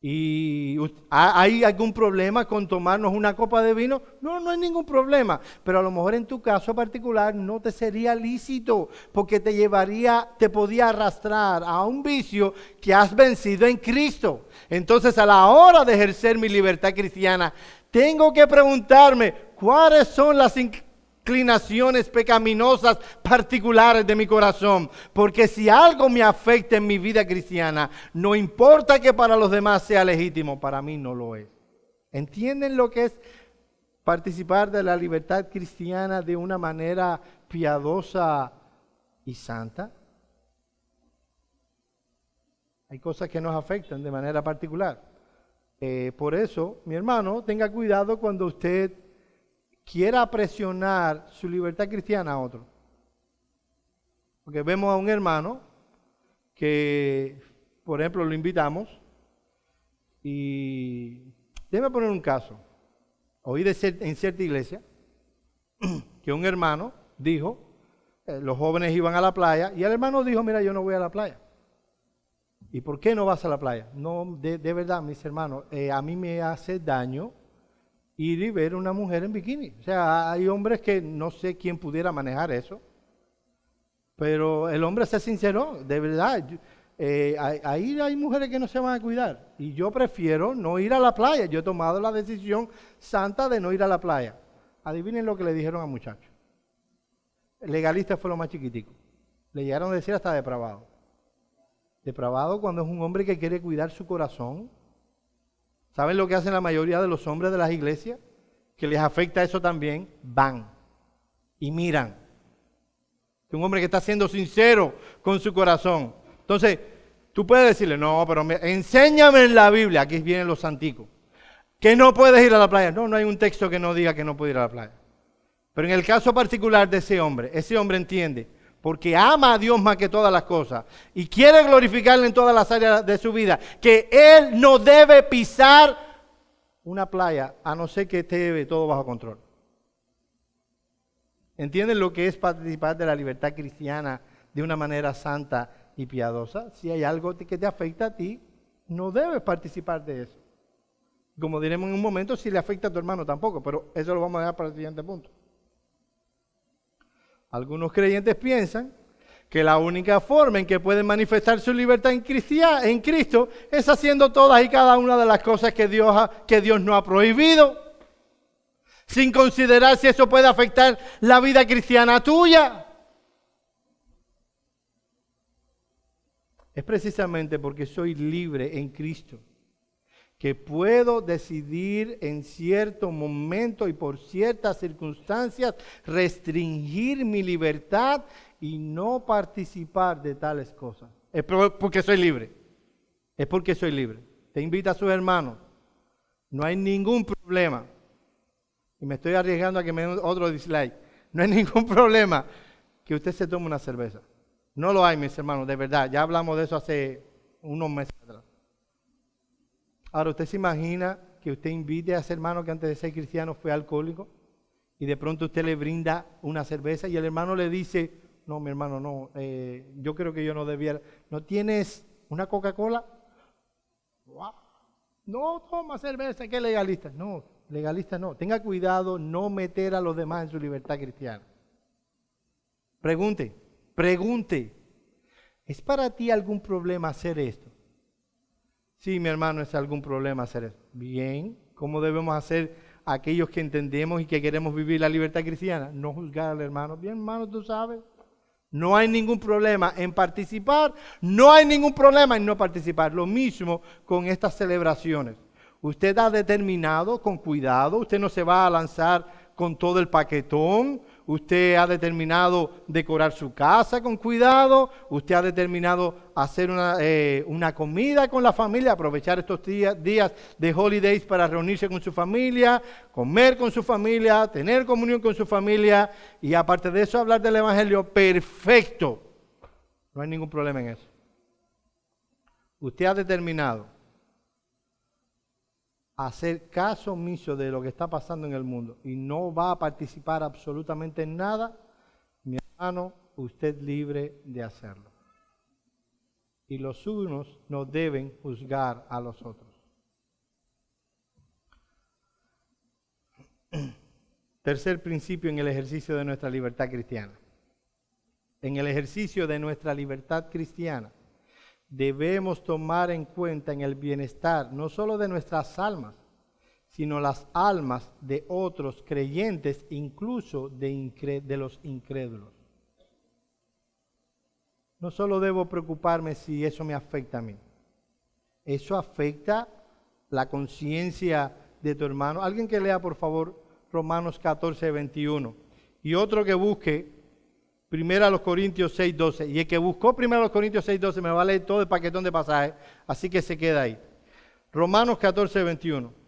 ¿Y hay algún problema con tomarnos una copa de vino? No, no hay ningún problema. Pero a lo mejor en tu caso particular no te sería lícito, porque te podía arrastrar a un vicio que has vencido en Cristo. Entonces, a la hora de ejercer mi libertad cristiana, tengo que preguntarme cuáles son las inclinaciones pecaminosas particulares de mi corazón, porque si algo me afecta en mi vida cristiana, no importa que para los demás sea legítimo, para mí no lo es. ¿Entienden lo que es participar de la libertad cristiana de una manera piadosa y santa? Hay cosas que nos afectan de manera particular. Por eso, mi hermano, tenga cuidado cuando usted quiera presionar su libertad cristiana a otro. Porque vemos a un hermano que, por ejemplo, lo invitamos y déjeme poner un caso. Oí en cierta iglesia que un hermano dijo, los jóvenes iban a la playa y el hermano dijo, mira, yo no voy a la playa. ¿Y por qué no vas a la playa? No, de verdad, mis hermanos, a mí me hace daño ir y ver una mujer en bikini. O sea, hay hombres que no sé quién pudiera manejar eso, pero el hombre se sinceró, de verdad. Ahí hay mujeres que no se van a cuidar y yo prefiero no ir a la playa. Yo he tomado la decisión santa de no ir a la playa. Adivinen lo que le dijeron al muchacho. El legalista fue lo más chiquitico. Le llegaron a decir hasta depravado. Depravado cuando es un hombre que quiere cuidar su corazón. ¿Saben lo que hacen la mayoría de los hombres de las iglesias? Que les afecta eso también. Van y miran. Un hombre que está siendo sincero con su corazón. Entonces, tú puedes decirle, no, pero enséñame en la Biblia, aquí vienen los santicos, que no puedes ir a la playa. No, no hay un texto que no diga que no puede ir a la playa. Pero en el caso particular de ese hombre entiende, porque ama a Dios más que todas las cosas y quiere glorificarle en todas las áreas de su vida, que él no debe pisar una playa a no ser que esté todo bajo control. ¿Entienden lo que es participar de la libertad cristiana de una manera santa y piadosa? Si hay algo que te afecta a ti, no debes participar de eso. Como diremos en un momento, si le afecta a tu hermano tampoco, pero eso lo vamos a dejar para el siguiente punto. Algunos creyentes piensan que la única forma en que pueden manifestar su libertad en Cristo es haciendo todas y cada una de las cosas que Dios no ha prohibido, sin considerar si eso puede afectar la vida cristiana tuya. Es precisamente porque soy libre en Cristo que puedo decidir en cierto momento y por ciertas circunstancias restringir mi libertad y no participar de tales cosas. Es porque soy libre. Es porque soy libre. Te invita a sus hermanos. No hay ningún problema. Y me estoy arriesgando a que me den otro dislike. No hay ningún problema que usted se tome una cerveza. No lo hay, mis hermanos, de verdad. Ya hablamos de eso hace unos meses atrás. Ahora, ¿usted se imagina que usted invite a ese hermano que antes de ser cristiano fue alcohólico y de pronto usted le brinda una cerveza y el hermano le dice, no, mi hermano, no, yo creo que yo no debiera. ¿No tienes una Coca-Cola? No, toma cerveza, que es legalista. No, legalista no. Tenga cuidado no meter a los demás en su libertad cristiana. Pregunte. ¿Es para ti algún problema hacer esto? Sí, mi hermano, es algún problema hacer eso. Bien, ¿cómo debemos hacer aquellos que entendemos y que queremos vivir la libertad cristiana? No juzgar al hermano. Bien, hermano, tú sabes. No hay ningún problema en participar, no hay ningún problema en no participar. Lo mismo con estas celebraciones. Usted ha determinado con cuidado, usted no se va a lanzar con todo el paquetón. usted ha determinado decorar su casa con cuidado, usted ha determinado hacer una comida con la familia, aprovechar estos días de holidays para reunirse con su familia, comer con su familia, tener comunión con su familia y aparte de eso hablar del Evangelio, perfecto. No hay ningún problema en eso. Usted ha determinado hacer caso omiso de lo que está pasando en el mundo y no va a participar absolutamente en nada, mi hermano, usted es libre de hacerlo. Y los unos no deben juzgar a los otros. Tercer principio en el ejercicio de nuestra libertad cristiana. En el ejercicio de nuestra libertad cristiana, debemos tomar en cuenta en el bienestar no solo de nuestras almas, sino las almas de otros creyentes, incluso de los incrédulos. No solo debo preocuparme si eso me afecta a mí. Eso afecta la conciencia de tu hermano. Alguien que lea, por favor, Romanos 14, 21. Y otro que busque 1 Corintios 6, 12. Y el que buscó 1 Corintios 6, 12 me va a leer todo el paquetón de pasajes, así que se queda ahí. Romanos 14, 21.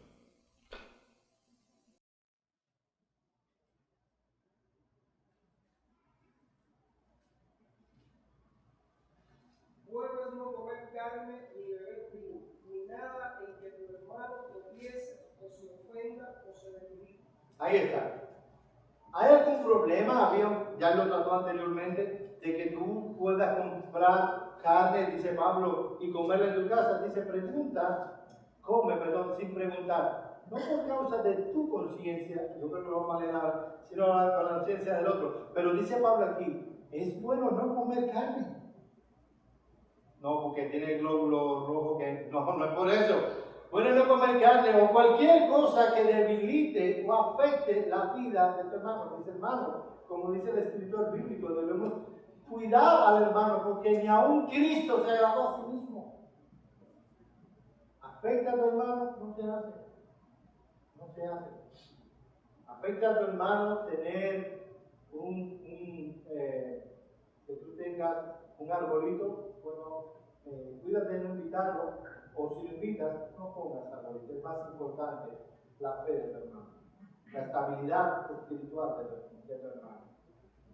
Vuelves no comer carne ni beber vino, ni nada en que tu hermano tropiece o se ofenda o se debilite. Ahí está. ¿Hay algún problema? Ya lo trató anteriormente, de que tú puedas comprar carne, dice Pablo, y comerla en tu casa. Dice, come, sin preguntar. No por causa de tu conciencia, yo creo que lo vamos a leer ahora, sino por la conciencia del otro. Pero dice Pablo aquí, es bueno no comer carne. No, porque tiene el glóbulo rojo que... No es por eso. Bueno, no comer carne o cualquier cosa que debilite o afecte la vida de tu hermano. Mis hermanos, como dice el escritor bíblico, debemos cuidar al hermano porque ni aun Cristo se agradó a sí mismo. ¿Afecta a tu hermano? No se hace. No se hace. ¿Afecta a tu hermano tener que tú tengas un arbolito? Bueno, cuídate de no invitarlo. O si lo invitas, no pongas arbolito. Es más importante la fe de tu hermano, la estabilidad espiritual de tu hermano.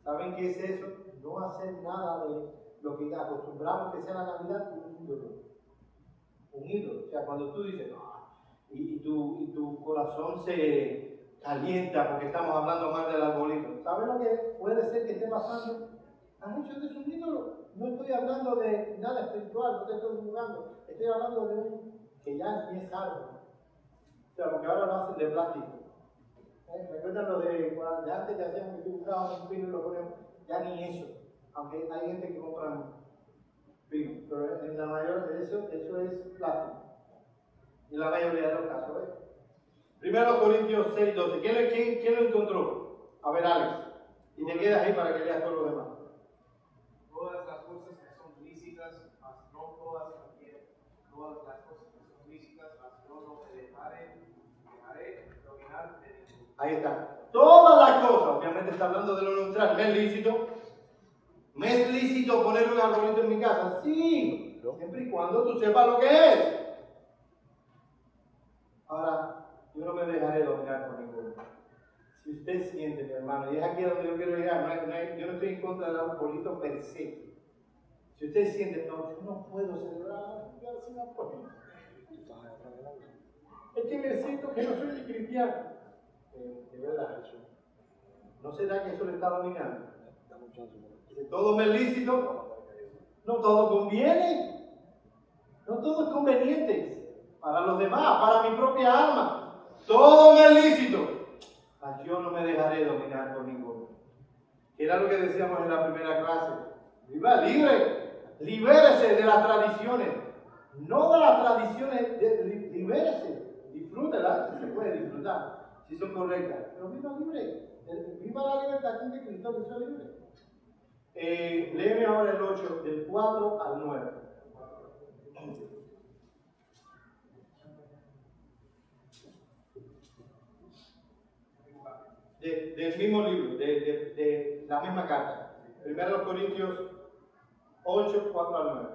¿Saben qué es eso? No hacer nada de lo que acostumbramos que sea la Navidad, un ídolo. Un ídolo. O sea, cuando tú dices, y tu corazón se calienta porque estamos hablando mal del arbolito. ¿Sabes lo que puede ser que esté pasando? Has hecho de eso un ídolo. No estoy hablando de nada espiritual, no te estoy jugando. Estoy hablando de un que ya ni es árbol. O sea, porque ahora lo hacen de plástico. ¿Recuerdan lo de antes que hacían que dibujaban un pino y lo ponían? Ya ni eso. Aunque hay gente que compra pino. Pero en la mayoría de eso es plástico. En la mayoría de los casos, ¿ves? 1 Corintios 6, 12. ¿Quién lo encontró? A ver, Alex. Y te quedas ahí para que leas todo lo demás. Todas las cosas que son lícitas, mas no todas también. Todas las cosas que son lícitas, mas yo no me dejaré dominar de ningún. Ahí está. Todas las cosas, obviamente está hablando de lo neutral. ¿Me es lícito? ¿Me es lícito poner un arbolito en mi casa? Sí, siempre y cuando tú sepas lo que es. Ahora, yo no me dejaré dominar por ninguno. Si usted siente, mi hermano, y es aquí a donde yo quiero llegar, yo no estoy en contra del arbolito per se. Si usted siente, no, yo no puedo celebrar sin arbolito. Es que me siento que no soy ni cristiano. De verdad, eso. ¿No será que eso le está dominando? Dice, todo me es lícito, no todo conviene, no todo es conveniente. Para los demás, para mi propia alma, todo me es lícito. Mas yo no me dejaré dominar por ninguno. Que era lo que decíamos en la primera clase. Viva libre, libérese de las tradiciones. No de las tradiciones, libérese, disfrútela, si se puede disfrutar, si son correctas. Pero viva libre, viva la libertad que Cristo hizo libre. Léeme ahora el 8, del 4 al 9. del mismo libro, de la misma carta. 1 Corintios 8, 4 al 9.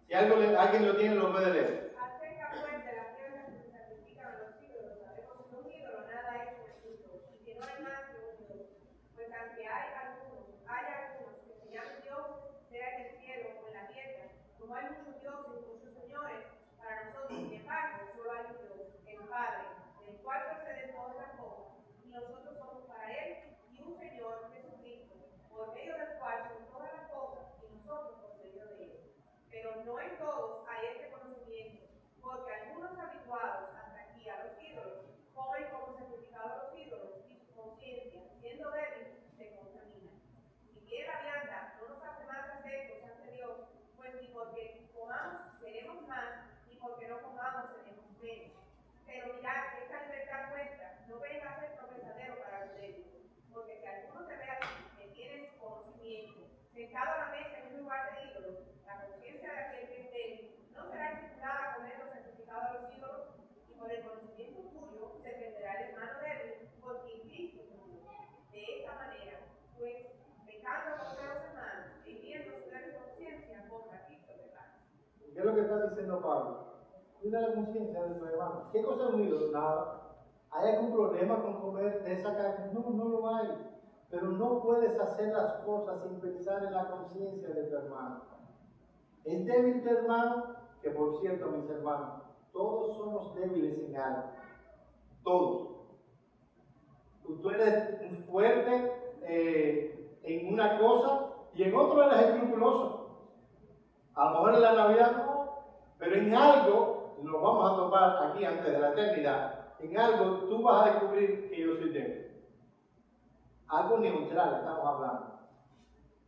Si alguien lo tiene, lo puede leer. Acerca pues de las piedras que se sacrifican a los ídolos, sabemos que un ídolo nada es un ídolo, y que no hay más que un Dios. Pues aunque hay algunos que se llaman dioses, sea en el cielo o en la tierra, como hay muchos dioses y muchos señores, para nosotros, sin embargo, solo hay un Dios, el Padre, del cual proceden todas las cosas, y nosotros somos para Él, y un Señor, Jesucristo, por medio del cual son todas las cosas, y nosotros por medio de Él. Pero no en todos hay este conocimiento, porque algunos habituados hasta aquí a los ídolos comen como sacrificado a los ídolos y su conciencia, siendo débil, se contamina. Si bien la vianda no nos hace más aceptos ante Dios, pues ni porque comamos seremos más, ni porque no comamos seremos menos. Pero mirad que esta libertad nuestra no venga a ser tropesadero para los débiles, porque si alguno te ve a ti que tienes conocimiento, sentado a la mesa en un lugar de ídolos, la conciencia de aquel que es débil no será estimulada a comer los sacrificados a los ídolos, y por el conocimiento tuyo se perderá el hermano débil, porque en Cristo murió. De esta manera, pues, pecando contra los hermanos, e hiriendo su débil conciencia, contra Cristo pecado. ¿Qué es lo que está diciendo Pablo? Cuida la conciencia de tu hermano. ¿Qué cosa es un ídolo? Nada. ¿Hay algún problema con comer de esa carne? No, no lo hay. Pero no puedes hacer las cosas sin pensar en la conciencia de tu hermano. ¿Es débil tu hermano? Que por cierto, mis hermanos, todos somos débiles en algo. Todos. Tú eres fuerte en una cosa y en otro eres escrupuloso. A lo mejor en la Navidad no, pero en algo, nos vamos a topar aquí antes de la eternidad, en algo tú vas a descubrir que yo soy débil. Algo neutral estamos hablando.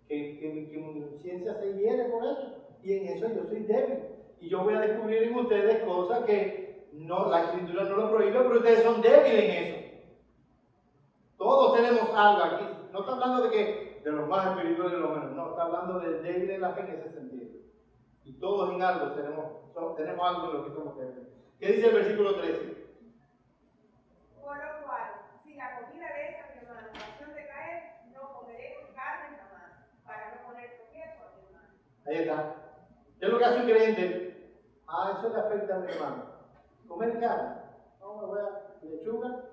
Que mi conciencia se hiere por eso. Y en eso yo soy débil. Y yo voy a descubrir en ustedes cosas que no, la Escritura no lo prohíbe, pero ustedes son débiles en eso. Todos tenemos algo aquí. No está hablando de los más espirituales y los menos. No, está hablando de débil en la fe en ese sentido. Y todos en algo tenemos algo en lo que somos débiles. ¿Qué dice el versículo 13? Por lo cual, si la comida de esa mi hermano ocasión de caer, no comeré carne jamás, para no poner tropiezo a mi hermano. Ahí está. ¿Qué es lo que hace un creyente? Eso le afecta a mi hermano. Comer carne. No, me voy a lechuga.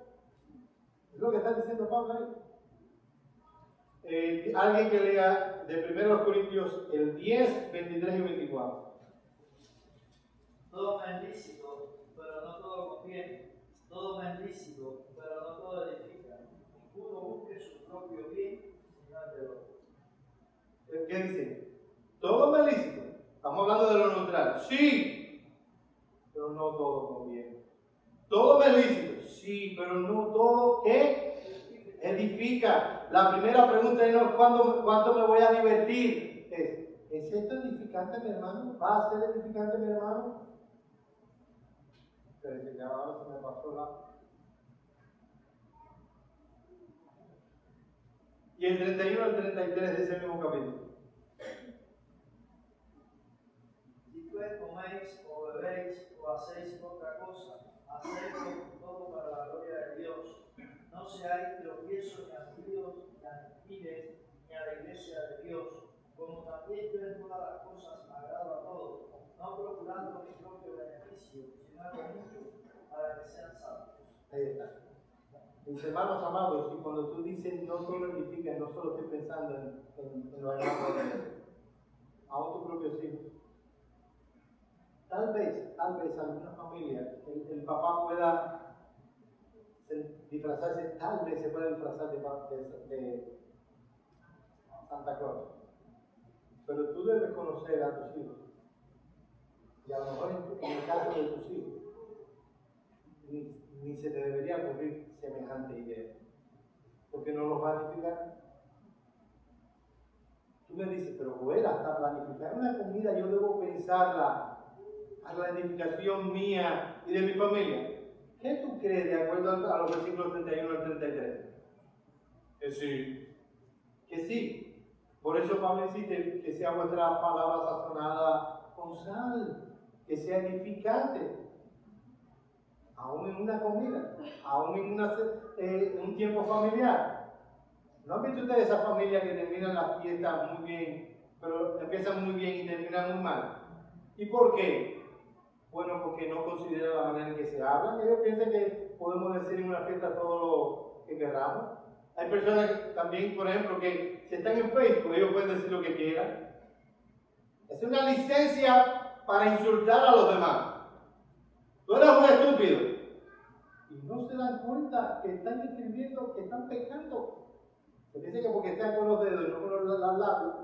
Es lo que está diciendo Pablo ahí. Alguien que lea de 1 Corintios el 10, 23 y 24. Todo me es lícito, pero no todo conviene. Todo me es lícito, pero no todo edifica. Ninguno busque su propio bien, sino el de otro. ¿Qué dice? Todo me es lícito. Estamos hablando de lo neutral. Sí, pero no todo conviene. Todo me es lícito. Sí, pero no todo ¿qué? Edifica. La primera pregunta es no cuánto me voy a divertir. ¿Es esto edificante, mi hermano? ¿Va a ser edificante, mi hermano? Pero que ahora se me pasó la... Y el 31 al 33 de ese mismo capítulo. Si pues coméis o bebéis o hacéis otra cosa, hacedlo todo para la gloria de Dios. No seáis tropiezo ni a judíos, ni a gentiles, ni a la iglesia de Dios, como también yo en todas las cosas agrado a todos, no procurando mi propio beneficio, sino el de muchos, para que sean santos. Ahí está. Mis hermanos amados, y cuando tú dices no solo edifica, no solo estoy pensando en los hermanos de aún tus propios hijos. Tal vez alguna familia, el papá pueda disfrazarse, tal vez se pueda disfrazar de Santa Claus. Pero tú debes conocer a tus hijos. Y a lo mejor en el caso de tus hijos, ni se te debería ocurrir semejante idea. Porque no los va a edificar. Tú me dices, pero Joel, hasta planificar una comida yo debo pensarla a la edificación mía y de mi familia. ¿Qué tú crees de acuerdo a los versículos 31 al 33? Que sí. Que sí. Por eso Pablo insiste que sea vuestra palabra sazonada con sal, que sea edificante. aún en una comida, aún en un tiempo familiar. ¿No han visto ustedes esa familia que terminan la fiesta muy bien, pero empiezan muy bien y terminan muy mal? ¿Y por qué? Bueno, porque no consideran la manera en que se hablan. Ellos piensan que podemos decir en una fiesta todo lo que queramos. Hay personas que también, por ejemplo, que si están en Facebook, ellos pueden decir lo que quieran. Es una licencia para insultar a los demás. Tú eres un estúpido. Y no se dan cuenta que están escribiendo, que están pecando. Se piensa que porque están con los dedos y no con los labios,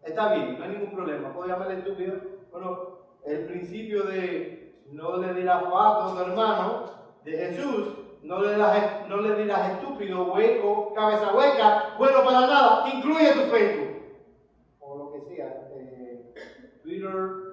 está bien, no hay ningún problema. Puedo llamarle estúpido. Bueno, el principio de no le dirás fato a tu hermano de Jesús, no le dirás estúpido, hueco, cabeza hueca, bueno para nada, incluye tu Facebook o lo que sea, Twitter,